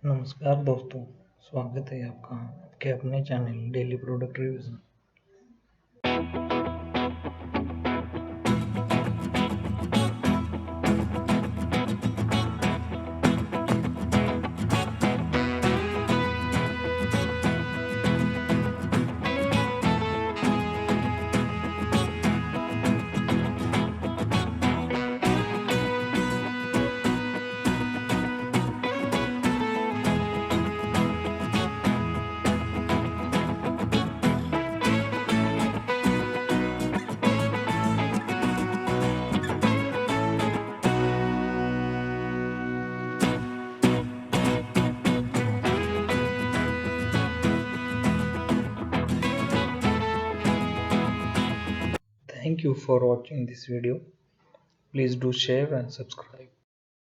नमस्कार दोस्तों, स्वागत है आपका आपके अपने चैनल डेली प्रोडक्ट रिव्यूज में। Thank you for watching this video. Please do share and subscribe.